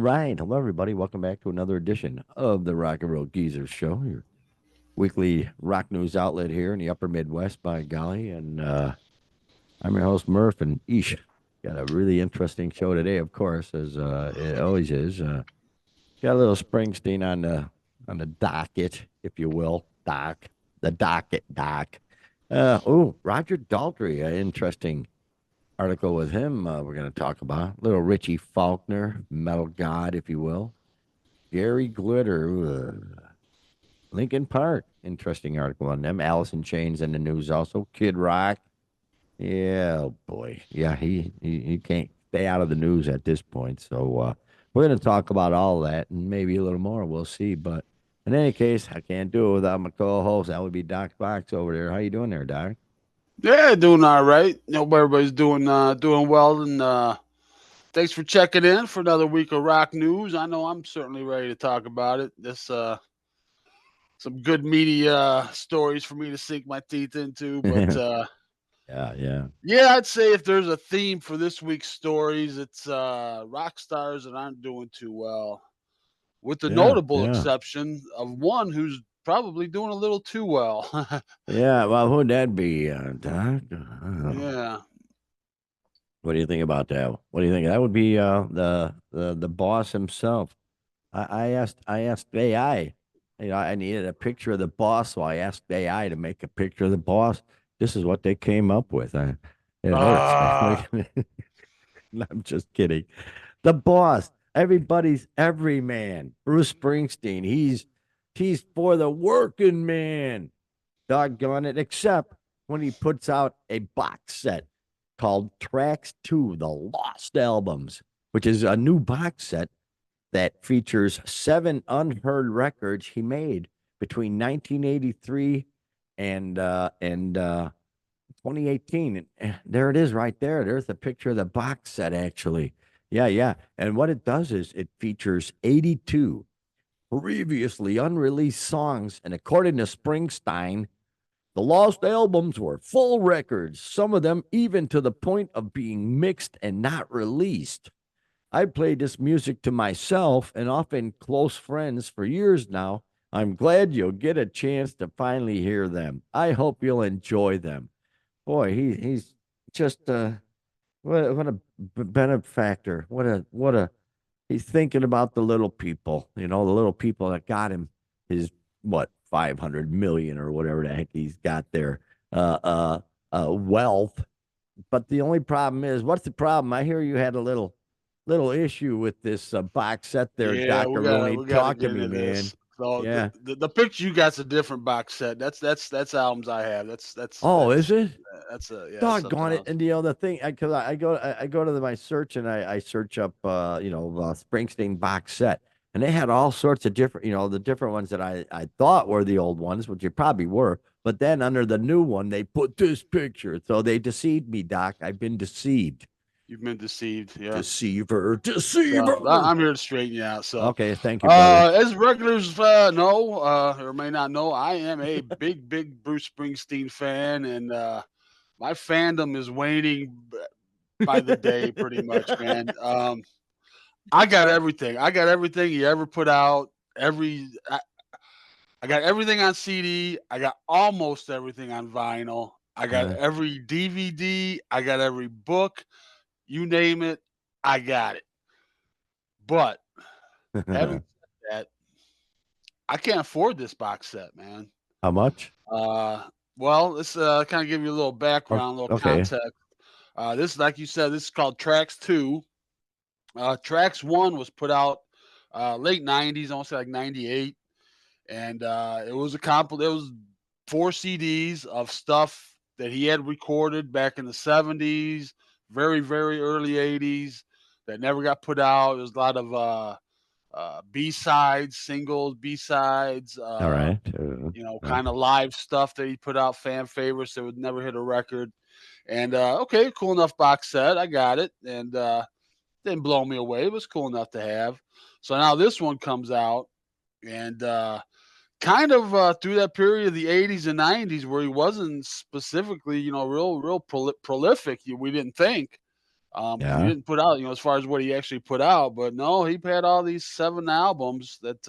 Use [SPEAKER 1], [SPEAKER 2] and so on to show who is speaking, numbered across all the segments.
[SPEAKER 1] right. Hello, everybody. Welcome back to another edition of the Rock and Roll Geezers Show, your weekly rock news outlet here in the upper Midwest, by golly. And I'm your host, Murph, and Ish. Got a really interesting show today, of course, as it always is. Got a little Springsteen on the docket, if you will. The docket. Roger Daltrey, an interesting article with him we're going to talk about. Little Richie Faulkner, metal god, if you will. Gary Glitter, Lincoln Park, interesting article on them. Alice in Chains in the news also. Kid Rock, yeah, oh boy, yeah, he can't stay out of the news at this point. So we're going to talk about all that and maybe a little more. We'll see. But in any case, I can't do it without my co-host. That would be Doc Fox over there. How you doing there, Doc?
[SPEAKER 2] Yeah, doing all right. Hope everybody's doing well, and thanks for checking in for another week of rock news. I know I'm certainly ready to talk about it. This some good media stories for me to sink my teeth into, but
[SPEAKER 1] Yeah.
[SPEAKER 2] yeah, I'd say if there's a theme for this week's stories, it's rock stars that aren't doing too well, with the
[SPEAKER 1] Yeah,
[SPEAKER 2] notable
[SPEAKER 1] yeah.
[SPEAKER 2] exception of one who's probably doing a little too well.
[SPEAKER 1] Yeah, well, who'd that be, Doc?
[SPEAKER 2] Yeah.
[SPEAKER 1] What do you think about that? What do you think? That would be the boss himself. I asked AI. You know, I needed a picture of the boss, so I asked AI to make a picture of the boss. This is what they came up with. It hurts.
[SPEAKER 2] Ah.
[SPEAKER 1] I'm just kidding. The boss, everybody's every man. Bruce Springsteen. He's for the working man. Doggone it. Except when he puts out a box set called Tracks 2, The Lost Albums, which is a new box set that features 7 unheard records he made between 1983 and 2018. And there it is right there. There's the picture of the box set, actually. Yeah. And what it does is it features 82 previously unreleased songs. And according to Springsteen, the lost albums were full records, some of them even to the point of being mixed and not released. I played this music to myself and often close friends for years now. I'm glad you'll get a chance to finally hear them. I hope you'll enjoy them. Boy, he's just what a benefactor. What a he's thinking about the little people. You know, the little people that got him his what 500 million or whatever the heck he's got there. Wealth. But the only problem is, what's the problem? I hear you had a little issue with this box set there,
[SPEAKER 2] Yeah, we gotta
[SPEAKER 1] Dockaroni.
[SPEAKER 2] we gotta
[SPEAKER 1] Talk to
[SPEAKER 2] get
[SPEAKER 1] me,
[SPEAKER 2] into
[SPEAKER 1] man.
[SPEAKER 2] this. So
[SPEAKER 1] Yeah.
[SPEAKER 2] the picture you got's a different box set. That's albums I have.
[SPEAKER 1] Oh, is it?
[SPEAKER 2] That's a yeah, that's something
[SPEAKER 1] Doggone it!
[SPEAKER 2] else.
[SPEAKER 1] And the other thing, because I go to my search and I search up Springsteen box set, and they had all sorts of different, the different ones that I thought were the old ones, which they probably were. But then under the new one, they put this picture, so they deceived me, Doc. I've been deceived.
[SPEAKER 2] You've been deceived. Yeah.
[SPEAKER 1] Deceiver,
[SPEAKER 2] So
[SPEAKER 1] deceiver.
[SPEAKER 2] I'm here to straighten you out. So
[SPEAKER 1] Okay, thank you, brother.
[SPEAKER 2] as regulars know or may not know, I am a big Bruce Springsteen fan, and my fandom is waning by the day, pretty much, man. I got everything. I got everything he ever put out. I got everything on CD. I got almost everything on vinyl. I got
[SPEAKER 1] Uh,
[SPEAKER 2] every DVD. I got every book. You name it, I got it. But having said that, I can't afford this box set, man.
[SPEAKER 1] How much?
[SPEAKER 2] Uh, well, let's kind of give you a little background, a little
[SPEAKER 1] Okay.
[SPEAKER 2] context. This, like you said, this is called Tracks 2. Tracks 1 was put out late 90s, I want to say like 98. And it was 4 CDs of stuff that he had recorded back in the 70s, very early 80s that never got put out. There's a lot of B-sides, singles, B-sides,
[SPEAKER 1] All right. Right.
[SPEAKER 2] kind of live stuff that he put out, fan favorites that would never hit a record. And okay, cool enough box set. I got it. And didn't blow me away. It was cool enough to have. So now this one comes out, and kind of through that period of the 80s and 90s where he wasn't specifically, real prolific, we didn't think. Because he
[SPEAKER 1] Yeah.
[SPEAKER 2] didn't put out, as far as what he actually put out. But no, he had all these 7 albums that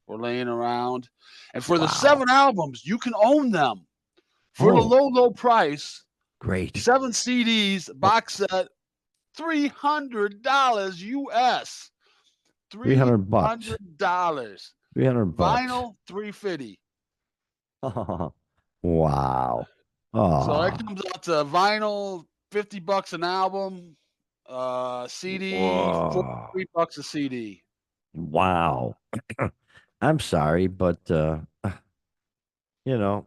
[SPEAKER 2] were laying around, and for the
[SPEAKER 1] Wow.
[SPEAKER 2] 7 albums, you can own them for the
[SPEAKER 1] Oh,
[SPEAKER 2] low price.
[SPEAKER 1] great.
[SPEAKER 2] 7 CDs, box set, $300 US. three
[SPEAKER 1] 300 bucks.
[SPEAKER 2] hundred dollars.
[SPEAKER 1] 300 bucks.
[SPEAKER 2] Vinyl, 350.
[SPEAKER 1] Wow.
[SPEAKER 2] So that
[SPEAKER 1] Oh,
[SPEAKER 2] comes out to vinyl, $50 an album. CD,
[SPEAKER 1] whoa.
[SPEAKER 2] $43 a CD.
[SPEAKER 1] Wow. I'm sorry, but you know,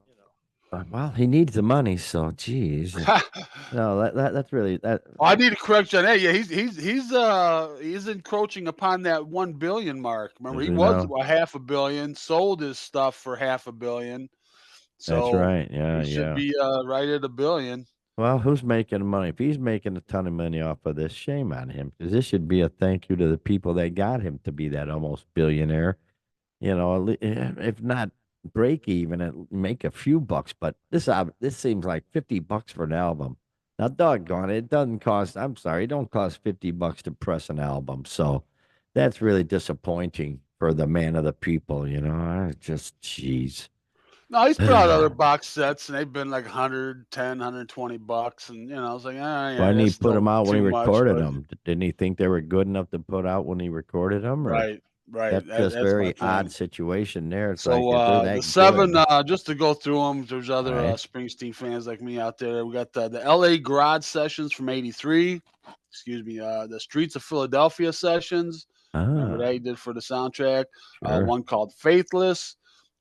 [SPEAKER 1] well, he needs the money, so geez. No, that's really that.
[SPEAKER 2] Oh, I need to correct you on that. Yeah, he's encroaching upon that 1 billion mark. Remember,
[SPEAKER 1] As
[SPEAKER 2] he
[SPEAKER 1] we
[SPEAKER 2] was
[SPEAKER 1] know,
[SPEAKER 2] a half a billion, sold his stuff for half a billion.
[SPEAKER 1] that's
[SPEAKER 2] So
[SPEAKER 1] right. Yeah,
[SPEAKER 2] he should
[SPEAKER 1] yeah.
[SPEAKER 2] be right at a billion.
[SPEAKER 1] Well, who's making money? If he's making a ton of money off of this, shame on him, because this should be a thank you to the people that got him to be that almost billionaire. If not break even, make a few bucks. But this seems like $50 for an album. Now, doggone it, it doesn't cost. I'm sorry, it don't cost $50 to press an album. So that's really disappointing for the man of the people. I just, jeez.
[SPEAKER 2] No, he's put out other box sets, and they've been like 110, $120, and I was like,
[SPEAKER 1] Why
[SPEAKER 2] yeah,
[SPEAKER 1] didn't he
[SPEAKER 2] that's
[SPEAKER 1] put
[SPEAKER 2] still
[SPEAKER 1] them out when he
[SPEAKER 2] too much,
[SPEAKER 1] recorded
[SPEAKER 2] but
[SPEAKER 1] them? Didn't he think they were good enough to put out when he recorded them? Or
[SPEAKER 2] right, right.
[SPEAKER 1] that's just
[SPEAKER 2] That's my
[SPEAKER 1] very odd
[SPEAKER 2] thing.
[SPEAKER 1] situation there. It's like
[SPEAKER 2] So
[SPEAKER 1] if they're
[SPEAKER 2] the
[SPEAKER 1] that
[SPEAKER 2] seven,
[SPEAKER 1] good,
[SPEAKER 2] just to go through them, there's
[SPEAKER 1] all
[SPEAKER 2] other
[SPEAKER 1] right.
[SPEAKER 2] Springsteen fans like me out there. We got the L.A. Garage sessions from '83. Excuse me. The Streets of Philadelphia sessions. Remember
[SPEAKER 1] Ah,
[SPEAKER 2] that he did for the soundtrack.
[SPEAKER 1] sure.
[SPEAKER 2] One called Faithless.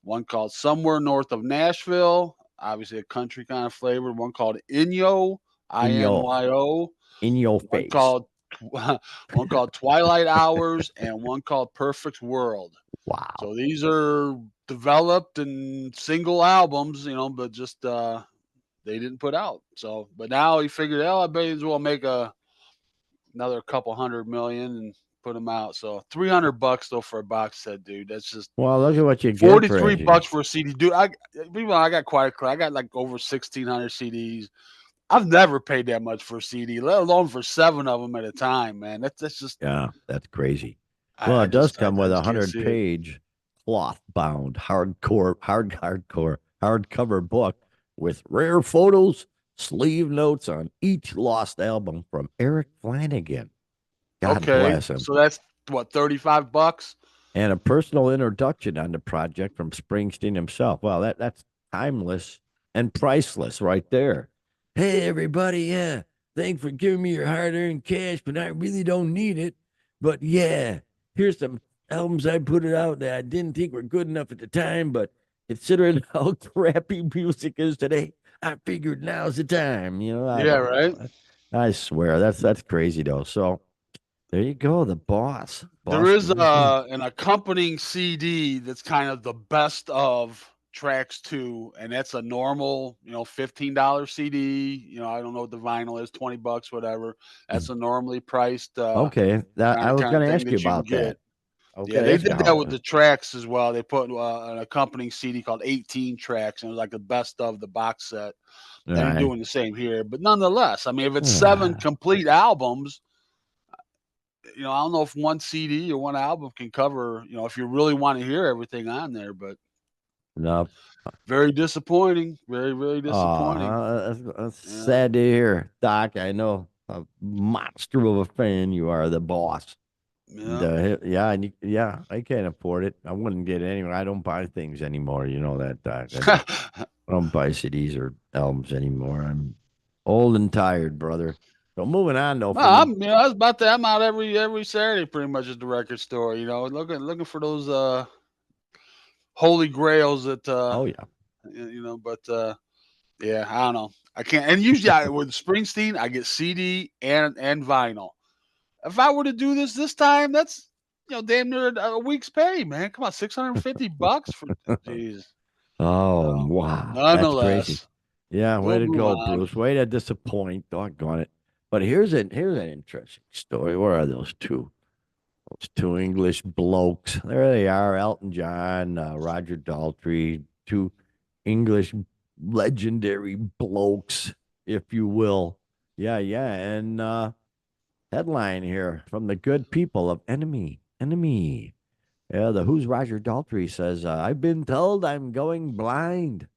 [SPEAKER 2] One called Somewhere North of Nashville. Obviously a country kind of flavor. One called Inyo,
[SPEAKER 1] In your
[SPEAKER 2] Inyo.
[SPEAKER 1] in your
[SPEAKER 2] One
[SPEAKER 1] face.
[SPEAKER 2] called one called Twilight Hours, and one called Perfect World.
[SPEAKER 1] Wow.
[SPEAKER 2] So these are developed and single albums, but just they didn't put out. So, but now he figured, I may as well make another couple 100 million and put them out. So $300 though for a box set, dude. That's just
[SPEAKER 1] Well, look at what you get for
[SPEAKER 2] 43
[SPEAKER 1] it.
[SPEAKER 2] bucks for a CD, dude. I got quite a I got like over 1,600 CDs. I've never paid that much for a CD, let alone for 7 of them at a time, man. That's just
[SPEAKER 1] Yeah, that's crazy.
[SPEAKER 2] I,
[SPEAKER 1] Well,
[SPEAKER 2] I
[SPEAKER 1] it does
[SPEAKER 2] just I,
[SPEAKER 1] come
[SPEAKER 2] I
[SPEAKER 1] with a
[SPEAKER 2] just can't see it.
[SPEAKER 1] 100-page cloth bound hardcover book with rare photos, sleeve notes on each lost album from Eric Flanagan. God
[SPEAKER 2] Okay,
[SPEAKER 1] bless him.
[SPEAKER 2] so that's what, 35 bucks?
[SPEAKER 1] And a personal introduction on the project from Springsteen himself. Well, that's timeless and priceless right there. Hey, everybody, yeah, thanks for giving me your hard-earned cash, but I really don't need it. But yeah, here's some albums I put it out that I didn't think were good enough at the time, but considering how crappy music is today, I figured now's the time. I
[SPEAKER 2] Yeah,
[SPEAKER 1] don't
[SPEAKER 2] right.
[SPEAKER 1] know. I swear that's crazy though. So there you go, the boss,
[SPEAKER 2] There
[SPEAKER 1] boss
[SPEAKER 2] is
[SPEAKER 1] Springsteen.
[SPEAKER 2] an accompanying CD that's kind of the best of tracks two, and that's a normal, $15 CD. I don't know what the vinyl is, 20 bucks, whatever. That's a normally priced
[SPEAKER 1] Okay, that I was
[SPEAKER 2] kind
[SPEAKER 1] going
[SPEAKER 2] of
[SPEAKER 1] to
[SPEAKER 2] thing
[SPEAKER 1] ask you
[SPEAKER 2] that you can
[SPEAKER 1] about that.
[SPEAKER 2] get.
[SPEAKER 1] I was
[SPEAKER 2] Yeah,
[SPEAKER 1] going to
[SPEAKER 2] they
[SPEAKER 1] ask you
[SPEAKER 2] did that
[SPEAKER 1] how.
[SPEAKER 2] with the tracks as well. They put an accompanying CD called 18 tracks, and it was like the best of the box set.
[SPEAKER 1] All
[SPEAKER 2] They're
[SPEAKER 1] right.
[SPEAKER 2] doing the same here, but nonetheless, I mean, if it's seven
[SPEAKER 1] Ah,
[SPEAKER 2] complete albums, I don't know if one CD or one album can cover, if you really want to hear everything on there, but
[SPEAKER 1] no.
[SPEAKER 2] very disappointing. Very, very disappointing.
[SPEAKER 1] That's
[SPEAKER 2] Yeah.
[SPEAKER 1] sad to hear, Doc. I know a monster of a fan you are, the boss. And,
[SPEAKER 2] Yeah.
[SPEAKER 1] yeah, yeah, I can't afford it. I wouldn't get it anyway. I don't buy things anymore. You know that, Doc. I don't buy CDs or albums anymore. I'm old and tired, brother. So moving on though
[SPEAKER 2] No,
[SPEAKER 1] from the.
[SPEAKER 2] I was about that. I'm out every Saturday pretty much at the record store, looking for those holy grails that
[SPEAKER 1] Oh yeah.
[SPEAKER 2] but yeah, I don't know. I can't, and usually with Springsteen, I get CD and vinyl. If I were to do this time, that's damn near a week's pay, man. Come on, $650 for jeez.
[SPEAKER 1] Oh,
[SPEAKER 2] So,
[SPEAKER 1] wow. That's crazy.
[SPEAKER 2] nonetheless,
[SPEAKER 1] Yeah, way
[SPEAKER 2] we'll
[SPEAKER 1] to
[SPEAKER 2] move
[SPEAKER 1] go,
[SPEAKER 2] on.
[SPEAKER 1] Bruce. Way to disappoint. Doggone it. But here's an interesting story. Where are those two? Those two English blokes. There they are, Elton John, Roger Daltrey, two English legendary blokes, if you will. Yeah, yeah. And Headline here from the good people of Enemy. Enemy. Yeah, the Who's Roger Daltrey says, I've been told I'm going blind.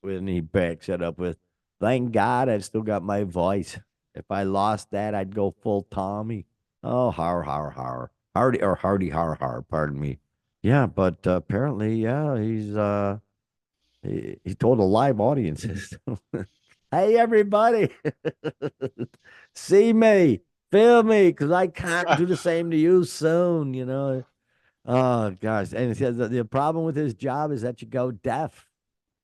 [SPEAKER 1] When he backs it up with, thank God I've still got my voice. If I lost that, I'd go full Tommy. Oh, har, har, har. Hardy, or Hardy, har, har, pardon me. Yeah, but apparently, yeah, he told a live audiences, hey, everybody, see me, feel me, because I can't do the same to you soon, you know. Oh, gosh. And he says that the problem with his job is that you go deaf.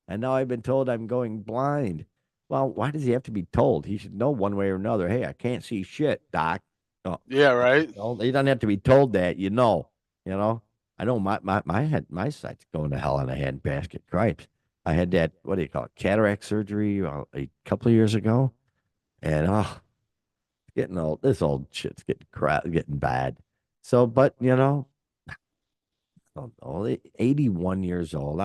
[SPEAKER 1] And now I've been told I'm going blind. Well, why does he have to be told? He should know one way or another. Hey, I can't see shit, Doc. Oh,
[SPEAKER 2] Yeah, right.
[SPEAKER 1] well, he doesn't have to be told that, you know. You know, I know my sight's going to hell in a handbasket. Cripes. I had that, what do you call it, cataract surgery a couple of years ago, and getting old. This old shit's getting bad. So, but you know, I don't know, 81 years old.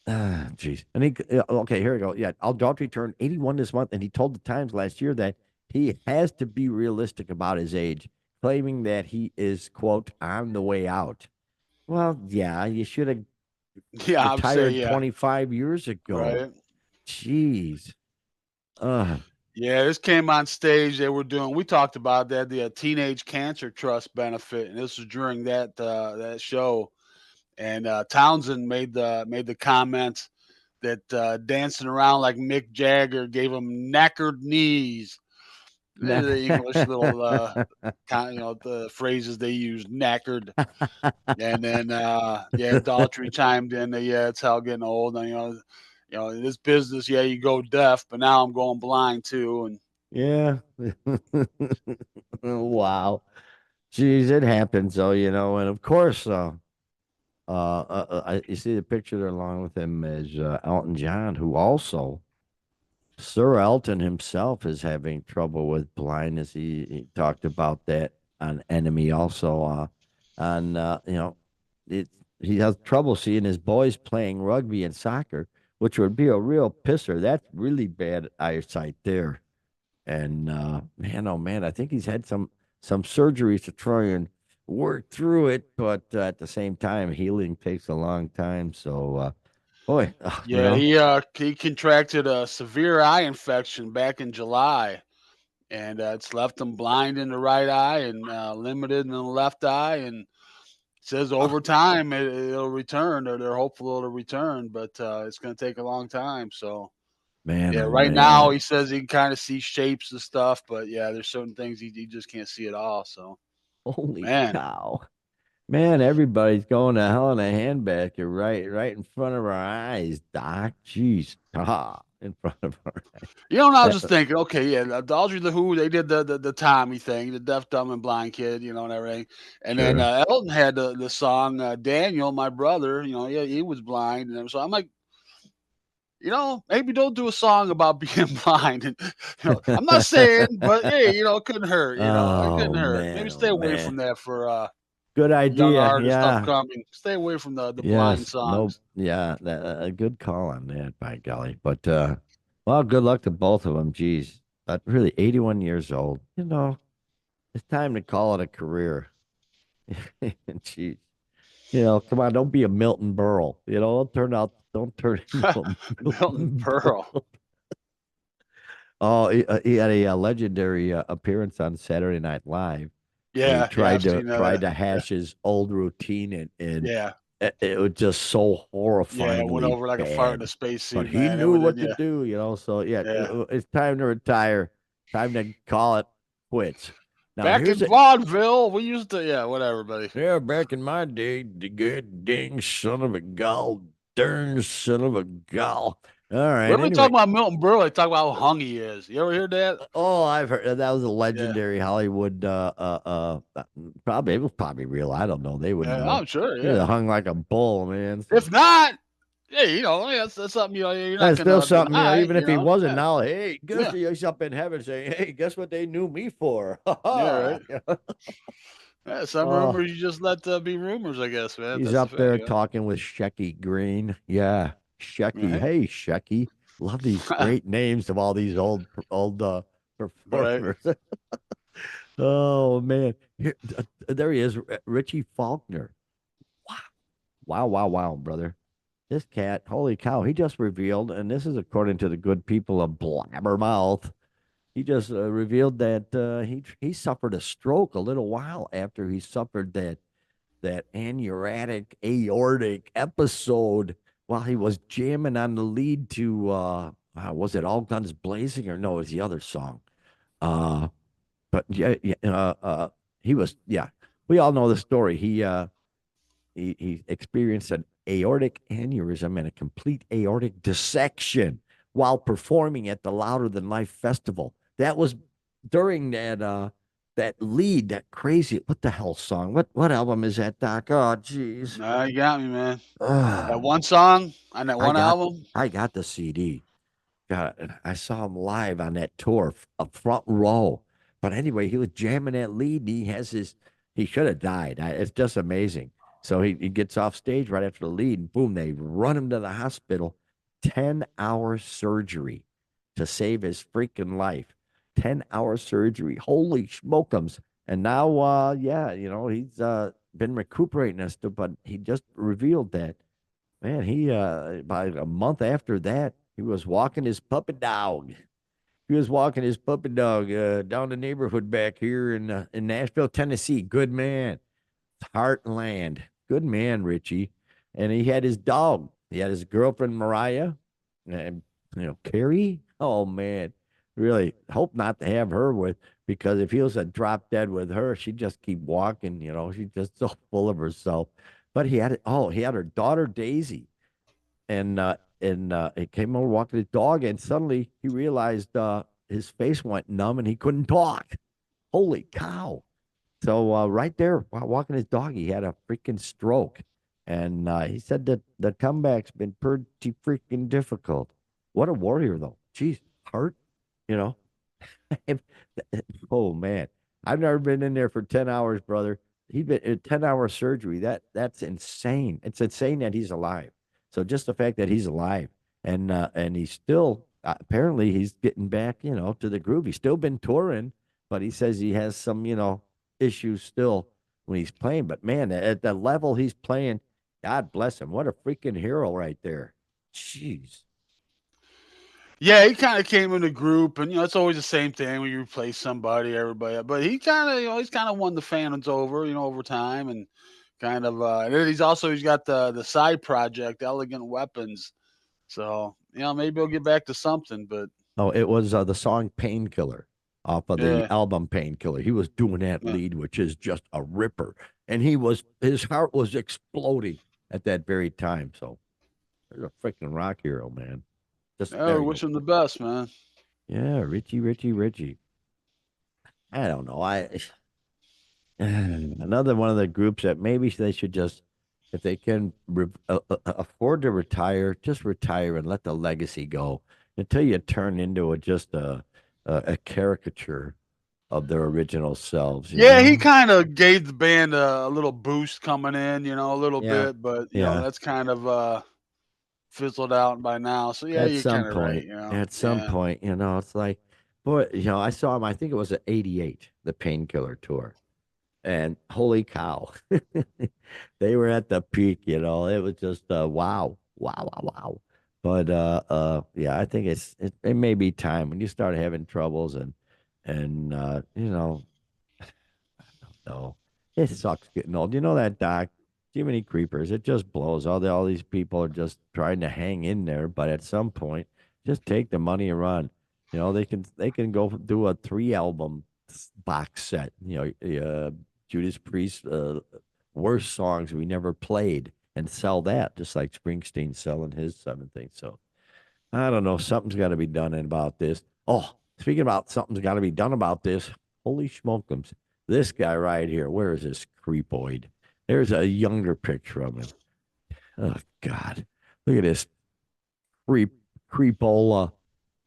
[SPEAKER 1] Jeez. And okay, here we go. Yeah, Al Daughtry turned 81 this month, and he told the Times last year that he has to be realistic about his age, claiming that he is, quote, on the way out. Well, yeah, you should have
[SPEAKER 2] Yeah, I would say
[SPEAKER 1] retired
[SPEAKER 2] yeah.
[SPEAKER 1] 25 years ago.
[SPEAKER 2] Right.
[SPEAKER 1] Jeez. Uh,
[SPEAKER 2] Yeah, this came on stage. They were doing. We talked about that the Teenage Cancer Trust benefit, and this was during that show. And Townsend made the comment that dancing around like Mick Jagger gave him knackered knees. The English little the phrases they use, knackered. And then yeah, Daughtry chimed in that yeah, it's how getting old. And, in this business, yeah, you go deaf, but now I'm going blind too. And
[SPEAKER 1] yeah. Wow. Jeez, it happens though, you know, and of course, you see the picture there along with him is Elton John, who also Sir Elton himself is having trouble with blindness. He talked about that on Enemy also. On you know, it he has trouble seeing his boys playing rugby and soccer, which would be a real pisser. That's really bad eyesight there. And man, oh man, I think he's had some surgeries to try and work through it, but at the same time, healing takes a long time. So, boy, you
[SPEAKER 2] yeah,
[SPEAKER 1] know,
[SPEAKER 2] he contracted a severe eye infection back in July, and it's left him blind in the right eye and limited in the left eye. And says
[SPEAKER 1] oh,
[SPEAKER 2] over time it'll return, or they're hopeful it'll return, but it's going to take a long time. So
[SPEAKER 1] man,
[SPEAKER 2] yeah,
[SPEAKER 1] oh
[SPEAKER 2] right now he
[SPEAKER 1] man,
[SPEAKER 2] says he can kind of see shapes and stuff, but yeah, there's certain things he just can't see at all. So
[SPEAKER 1] holy
[SPEAKER 2] man,
[SPEAKER 1] cow, man, everybody's going to hell in a handbasket right in front of our eyes, Doc. Jeez, in front of our
[SPEAKER 2] and I was
[SPEAKER 1] eyes.
[SPEAKER 2] just thinking, okay, yeah, the Audrey the Who, they did the Tommy thing, the deaf, dumb, and blind kid, and everything, and then
[SPEAKER 1] Sure.
[SPEAKER 2] Elton had the song Daniel, my brother, yeah, he was blind, and so I'm like, maybe don't do a song about being blind. And I'm not saying, but hey, it couldn't hurt. It couldn't
[SPEAKER 1] Oh
[SPEAKER 2] hurt.
[SPEAKER 1] man,
[SPEAKER 2] Maybe
[SPEAKER 1] oh
[SPEAKER 2] stay away
[SPEAKER 1] man.
[SPEAKER 2] from that for
[SPEAKER 1] Good
[SPEAKER 2] young
[SPEAKER 1] idea.
[SPEAKER 2] artists
[SPEAKER 1] Yeah.
[SPEAKER 2] upcoming. Stay away from the blind
[SPEAKER 1] Yes. No.
[SPEAKER 2] songs.
[SPEAKER 1] Yeah. A good call on that, by golly. But well, good luck to both of them. Geez, but really, 81 years old. You know, it's time to call it a career. Jeez. Come on, don't be a Milton Berle. Don't turn into a
[SPEAKER 2] Milton
[SPEAKER 1] Milton
[SPEAKER 2] Pearl.
[SPEAKER 1] Berle. Oh, he had a legendary appearance on Saturday Night Live. And he
[SPEAKER 2] Yeah, yeah,
[SPEAKER 1] tried
[SPEAKER 2] I've
[SPEAKER 1] to
[SPEAKER 2] seen
[SPEAKER 1] tried
[SPEAKER 2] that.
[SPEAKER 1] to
[SPEAKER 2] Yeah,
[SPEAKER 1] hash his old routine, and
[SPEAKER 2] yeah,
[SPEAKER 1] it was just so
[SPEAKER 2] yeah. It went
[SPEAKER 1] horrifyingly
[SPEAKER 2] over like a fart in a
[SPEAKER 1] bad.
[SPEAKER 2] space
[SPEAKER 1] But
[SPEAKER 2] suit,
[SPEAKER 1] he
[SPEAKER 2] man. It
[SPEAKER 1] knew
[SPEAKER 2] was,
[SPEAKER 1] what to
[SPEAKER 2] yeah,
[SPEAKER 1] do, So yeah,
[SPEAKER 2] yeah.
[SPEAKER 1] it's time to retire. Time to call it quits. Now
[SPEAKER 2] Back
[SPEAKER 1] here's
[SPEAKER 2] in
[SPEAKER 1] it.
[SPEAKER 2] vaudeville, we used to, yeah, whatever, buddy.
[SPEAKER 1] Yeah, back in my day, the good dang son of a gall, darn son of a gall. All right.
[SPEAKER 2] Whenever we
[SPEAKER 1] Anyway,
[SPEAKER 2] talk about Milton Berle, they talk about how hung he is. You ever hear that?
[SPEAKER 1] oh, I've heard that was a
[SPEAKER 2] Yeah,
[SPEAKER 1] legendary Hollywood. Probably it was probably real. I don't know. They would
[SPEAKER 2] yeah.
[SPEAKER 1] know.
[SPEAKER 2] I'm sure.
[SPEAKER 1] He
[SPEAKER 2] Yeah.
[SPEAKER 1] hung like a bull, man. So
[SPEAKER 2] If not, hey, that's something you're not
[SPEAKER 1] that's still
[SPEAKER 2] gonna
[SPEAKER 1] something,
[SPEAKER 2] deny.
[SPEAKER 1] even if he wasn't
[SPEAKER 2] Yeah,
[SPEAKER 1] now, hey, guess
[SPEAKER 2] yeah,
[SPEAKER 1] he's up in heaven saying, hey, guess what they knew me for? Ha
[SPEAKER 2] yeah.
[SPEAKER 1] ha.
[SPEAKER 2] Right. Yeah, some
[SPEAKER 1] Oh,
[SPEAKER 2] rumors you just let be rumors. I guess, man.
[SPEAKER 1] he's
[SPEAKER 2] That's the
[SPEAKER 1] up
[SPEAKER 2] fact.
[SPEAKER 1] there
[SPEAKER 2] Yeah.
[SPEAKER 1] talking with Shecky Green. Yeah, Shecky.
[SPEAKER 2] Right.
[SPEAKER 1] Hey, Shecky. Love these great names of all these old
[SPEAKER 2] Right.
[SPEAKER 1] performers. Oh man, there he is, Richie Faulkner. Wow, wow, wow, wow, brother. This cat, holy cow, he just revealed, and this is according to the good people of Blabbermouth. He just revealed that he suffered a stroke a little while after he suffered that aneurysmic aortic episode while he was jamming on the lead to was it All Guns Blazing or no, it was the other song. Uh, but yeah, yeah he was yeah. We all know the story. He experienced an aortic aneurysm and a complete aortic dissection while performing at the Louder Than Life festival. That was during that lead, that crazy what the hell song? What album is that, Doc? Oh, jeez.
[SPEAKER 2] Nah, you got me, man. That
[SPEAKER 1] Ugh.
[SPEAKER 2] one song on that
[SPEAKER 1] I
[SPEAKER 2] one
[SPEAKER 1] got
[SPEAKER 2] album.
[SPEAKER 1] I got the CD. God, I saw him live on that tour, a front row. But anyway, he was jamming that lead, and he should have died. It's just amazing. So he gets off stage right after the lead, and boom, they run him to the hospital. 10-hour surgery to save his freaking life. 10-hour surgery. Holy smokums. And now, yeah, he's been recuperating and stuff, but he just revealed that. Man, he about a month after that, he was walking his puppy dog. He was walking his puppy dog down the neighborhood back here in Nashville, Tennessee. Good man, Heartland. Good man, Richie. And he had his dog. He had his girlfriend Mariah, and Carrie. Oh man, really hope not to have her with because if he was a drop dead with her, she'd just keep walking. She's just so full of herself. But he had her daughter Daisy, and he came over walking his dog, and suddenly he realized his face went numb and he couldn't talk. Holy cow! So right there, while walking his dog, he had a freaking stroke, and he said that the comeback's been pretty freaking difficult. What a warrior, though. Jeez, heart, you know. Oh man, I've never been in there for 10 hours, brother. He's been in 10-hour surgery. That's insane. It's insane that he's alive. So just the fact that he's alive and he's still apparently he's getting back, to the groove. He's still been touring, but he says he has some, issues still when he's playing. But man, at the level he's playing, God bless him. What a freaking hero right there. Jeez.
[SPEAKER 2] Yeah, he kind of came in a group, and it's always the same thing when you replace somebody, everybody. But he kind of, he's kind of won the fans over, over time, and kind of. And then he's got the side project, Elegant Weapons. So maybe he'll get back to something. But
[SPEAKER 1] Oh, it was the song Painkiller off of the
[SPEAKER 2] yeah,
[SPEAKER 1] album Painkiller. He was doing that
[SPEAKER 2] yeah.
[SPEAKER 1] lead, which is just a ripper. And his heart was exploding at that very time. So there's a freaking rock hero, man. Just
[SPEAKER 2] Yeah,
[SPEAKER 1] there
[SPEAKER 2] we
[SPEAKER 1] you
[SPEAKER 2] wish
[SPEAKER 1] go.
[SPEAKER 2] him the best, man.
[SPEAKER 1] Yeah, Richie, Richie, Richie. I don't know. Another one of the groups that maybe they should just, if they can afford to retire, just retire and let the legacy go until you turn into just a caricature of their original selves, you
[SPEAKER 2] Yeah, he
[SPEAKER 1] know?
[SPEAKER 2] kind of gave the band a little boost coming in, a little
[SPEAKER 1] Yeah.
[SPEAKER 2] bit, but
[SPEAKER 1] Yeah.
[SPEAKER 2] that's kind of fizzled out by now. So yeah,
[SPEAKER 1] At
[SPEAKER 2] you're
[SPEAKER 1] some
[SPEAKER 2] kind of right.
[SPEAKER 1] point, at some
[SPEAKER 2] Yeah.
[SPEAKER 1] point, it's like, boy, I saw him, I think it was at 88, the Painkiller tour. And holy cow, they were at the peak, It was just wow, wow, wow, wow. But yeah, I think it may be time when you start having troubles and no, it sucks getting old. You know that, Doc? Too many creepers. It just blows. All these people are just trying to hang in there, but at some point, just take the money and run. They can go do a 3 album box set. Judas Priest, worst songs we never played, and sell that just like Springsteen selling his 7 things. So I don't know. Something's got to be done about this. Oh, speaking about something's got to be done about this. Holy smokums. This guy right here. Where is this creepoid? There's a younger picture of him. Oh, God. Look at this creepola.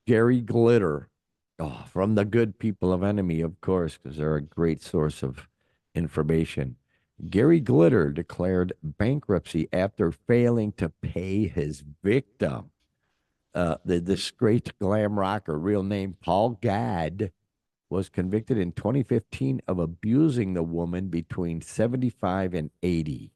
[SPEAKER 1] Gary Glitter. Oh, from the good people of Enemy, of course, because they're a great source of information. Gary Glitter declared bankruptcy after failing to pay his victim, the disgraced glam rocker, real name Paul Gadd. was convicted in 2015 of abusing the woman between 75 and 80.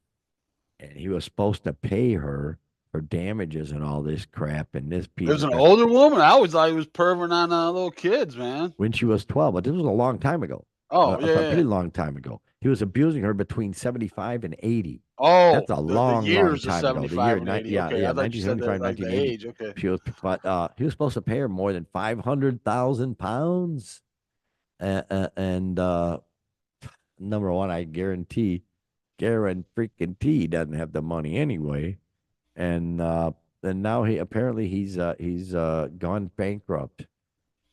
[SPEAKER 1] And he was supposed to pay her damages and all this crap. And this
[SPEAKER 2] It was
[SPEAKER 1] piece
[SPEAKER 2] an
[SPEAKER 1] of
[SPEAKER 2] older woman. I always thought he was perving on little kids, man.
[SPEAKER 1] when she was 12, but this was a long time ago,
[SPEAKER 2] Oh yeah,
[SPEAKER 1] a
[SPEAKER 2] yeah.
[SPEAKER 1] pretty long time ago. He was abusing her between 75 and 80.
[SPEAKER 2] Oh,
[SPEAKER 1] That's a
[SPEAKER 2] the
[SPEAKER 1] long, long
[SPEAKER 2] years of
[SPEAKER 1] time ago. The year,
[SPEAKER 2] 75 and 80.
[SPEAKER 1] yeah,
[SPEAKER 2] Okay,
[SPEAKER 1] yeah,
[SPEAKER 2] I thought you said that
[SPEAKER 1] 1975,
[SPEAKER 2] like the
[SPEAKER 1] 1980.
[SPEAKER 2] age. Okay.
[SPEAKER 1] She was, but he was supposed to pay her more than 500,000 pounds. And number one, I guarantee, Garen freaking T doesn't have the money anyway. And now he's gone bankrupt,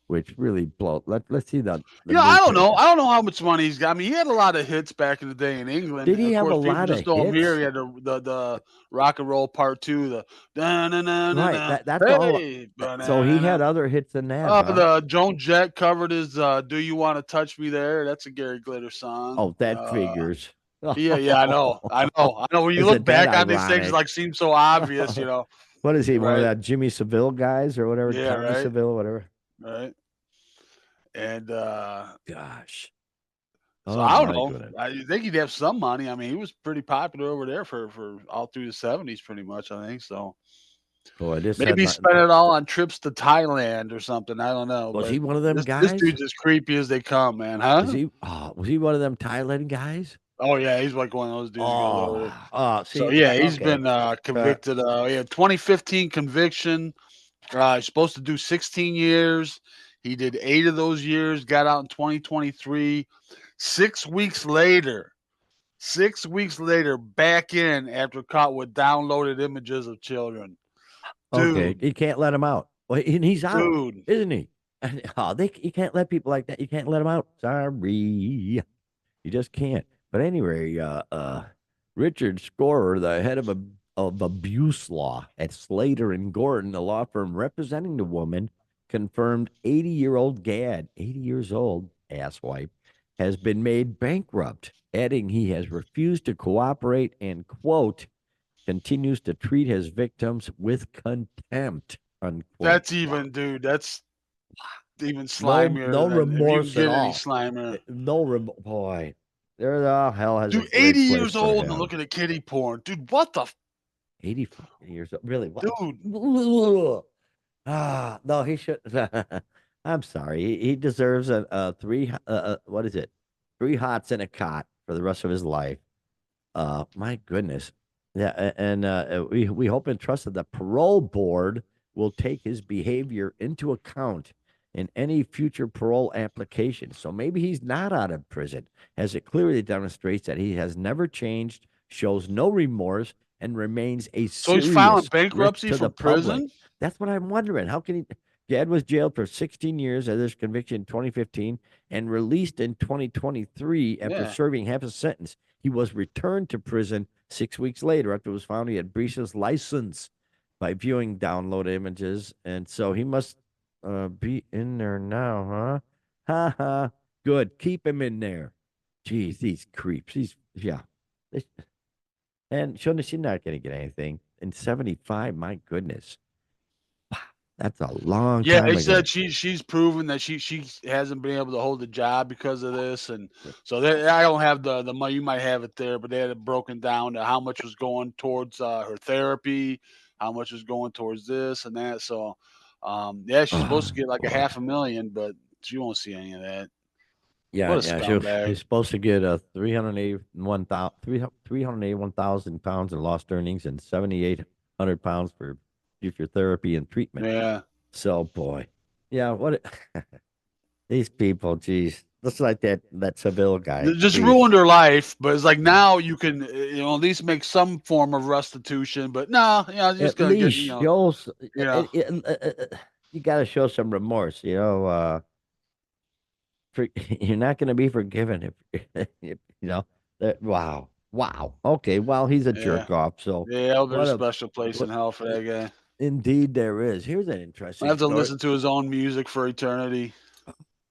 [SPEAKER 1] which really blows. Let's see the
[SPEAKER 2] I
[SPEAKER 1] news
[SPEAKER 2] don't
[SPEAKER 1] here.
[SPEAKER 2] know. I don't know how much money he's got. I mean, he had a lot of hits back in the day in England.
[SPEAKER 1] Did
[SPEAKER 2] And
[SPEAKER 1] he
[SPEAKER 2] of
[SPEAKER 1] have a
[SPEAKER 2] course, people
[SPEAKER 1] lot of
[SPEAKER 2] just know him here.
[SPEAKER 1] hits?
[SPEAKER 2] He had the rock and roll part two, the na na na na
[SPEAKER 1] Right.
[SPEAKER 2] na.
[SPEAKER 1] That's all.
[SPEAKER 2] Hey,
[SPEAKER 1] So he had
[SPEAKER 2] banana.
[SPEAKER 1] other hits than that, huh?
[SPEAKER 2] The Joan Jett covered his "Do You Want to Touch Me There." That's a Gary Glitter song.
[SPEAKER 1] Oh, that figures.
[SPEAKER 2] Yeah, yeah, I know. When you look
[SPEAKER 1] Isn't that
[SPEAKER 2] back on these things,
[SPEAKER 1] ironic?
[SPEAKER 2] like seem so obvious,
[SPEAKER 1] What is he? One of
[SPEAKER 2] right?
[SPEAKER 1] that Jimmy Seville guys or whatever,
[SPEAKER 2] Yeah,
[SPEAKER 1] Tommy
[SPEAKER 2] right,
[SPEAKER 1] Seville, whatever.
[SPEAKER 2] right. And
[SPEAKER 1] Gosh.
[SPEAKER 2] so
[SPEAKER 1] Oh
[SPEAKER 2] I don't
[SPEAKER 1] my
[SPEAKER 2] know.
[SPEAKER 1] goodness.
[SPEAKER 2] I think he'd have some money. I mean, he was pretty popular over there for all through the 70s, pretty much. I think so.
[SPEAKER 1] Boy, this
[SPEAKER 2] Maybe he
[SPEAKER 1] headline
[SPEAKER 2] spent it all on trips to Thailand or something. I don't know,
[SPEAKER 1] was
[SPEAKER 2] but
[SPEAKER 1] he one of them
[SPEAKER 2] this
[SPEAKER 1] guys?
[SPEAKER 2] dude's as creepy as they come, man.
[SPEAKER 1] Is
[SPEAKER 2] Huh?
[SPEAKER 1] he was he one of them Thailand guys?
[SPEAKER 2] Oh yeah, he's like one of those dudes who goes over there. So
[SPEAKER 1] See,
[SPEAKER 2] yeah, he's
[SPEAKER 1] okay.
[SPEAKER 2] been
[SPEAKER 1] Uh,
[SPEAKER 2] convicted. Yeah, 2015 conviction. He's supposed to do 16 years. He did 8 of those years. Got out in 2023. 6 weeks later. 6 weeks later, back in after caught with downloaded images of children.
[SPEAKER 1] okay,
[SPEAKER 2] Dude,
[SPEAKER 1] you can't let him out. Well, and he's out,
[SPEAKER 2] dude.
[SPEAKER 1] isn't he? And, you can't let people like that. You can't let him out. Sorry, you just can't. But anyway, Richard Scorer, the head of abuse law at Slater and Gordon, the law firm representing the woman, confirmed 80-year-old Gad, 80 years old, asswipe, has been made bankrupt, adding he has refused to cooperate and, quote, continues to treat his victims with contempt, unquote.
[SPEAKER 2] That's even, dude. That's even
[SPEAKER 1] No
[SPEAKER 2] slimier than if you can
[SPEAKER 1] remorse at
[SPEAKER 2] get any
[SPEAKER 1] all.
[SPEAKER 2] slimier.
[SPEAKER 1] Boy. There the hell has a
[SPEAKER 2] Dude, 80
[SPEAKER 1] great place
[SPEAKER 2] years
[SPEAKER 1] for
[SPEAKER 2] old and
[SPEAKER 1] him.
[SPEAKER 2] looking at kitty porn. Dude, what the
[SPEAKER 1] 85 years old. Really? What?
[SPEAKER 2] dude?
[SPEAKER 1] No, he should. I'm sorry. He deserves a three. What is it? 3 hots and a cot for the rest of his life. My goodness. Yeah, and we hope and trust that the parole board will take his behavior into account in any future parole application. So maybe he's not out of prison, as it clearly demonstrates that he has never changed, shows no remorse, and remains a
[SPEAKER 2] So he's filing
[SPEAKER 1] serious risk
[SPEAKER 2] bankruptcy
[SPEAKER 1] to the
[SPEAKER 2] from
[SPEAKER 1] public.
[SPEAKER 2] prison?
[SPEAKER 1] That's what I'm wondering. How can he? Gad was jailed for 16 years after his conviction in 2015 and released in 2023 after
[SPEAKER 2] Yeah.
[SPEAKER 1] serving half a sentence. He was returned to prison 6 weeks later after it was found he had breached his license by viewing download images. And so he must be in there now, huh? Ha ha. Good. Keep him in there. Geez, these creeps. Yeah. And she's not going to get anything. In 75, my goodness. Wow, that's a long
[SPEAKER 2] Yeah,
[SPEAKER 1] time
[SPEAKER 2] they
[SPEAKER 1] ago.
[SPEAKER 2] said she's proven that she hasn't been able to hold the job because of this, and so I don't have the money. You might have it there, but they had it broken down to how much was going towards her therapy, how much was going towards this and that. So, yeah, she's supposed
[SPEAKER 1] Oh,
[SPEAKER 2] to get like a
[SPEAKER 1] boy.
[SPEAKER 2] 500,000, but she won't see any of that.
[SPEAKER 1] Yeah,
[SPEAKER 2] What a
[SPEAKER 1] yeah. She's
[SPEAKER 2] scumbag!
[SPEAKER 1] supposed to get a 381,000 pounds in lost earnings and 7,800 pounds for future therapy and treatment.
[SPEAKER 2] Yeah,
[SPEAKER 1] So, boy, yeah. These people? Geez, looks like that Seville guy.
[SPEAKER 2] just
[SPEAKER 1] Geez,
[SPEAKER 2] ruined her life. But it's like now you can at least make some form of restitution. But no, just
[SPEAKER 1] at
[SPEAKER 2] gonna get
[SPEAKER 1] least shows.
[SPEAKER 2] you know.
[SPEAKER 1] You got to show some remorse. You're not going to be forgiven if wow, wow. Okay, well, he's a
[SPEAKER 2] Yeah.
[SPEAKER 1] jerk off. So
[SPEAKER 2] Yeah, there'll be a
[SPEAKER 1] what a
[SPEAKER 2] special place
[SPEAKER 1] what?
[SPEAKER 2] in hell for that guy.
[SPEAKER 1] Indeed, there is. Here's an
[SPEAKER 2] I
[SPEAKER 1] interesting
[SPEAKER 2] have to
[SPEAKER 1] story.
[SPEAKER 2] listen to his own music for eternity.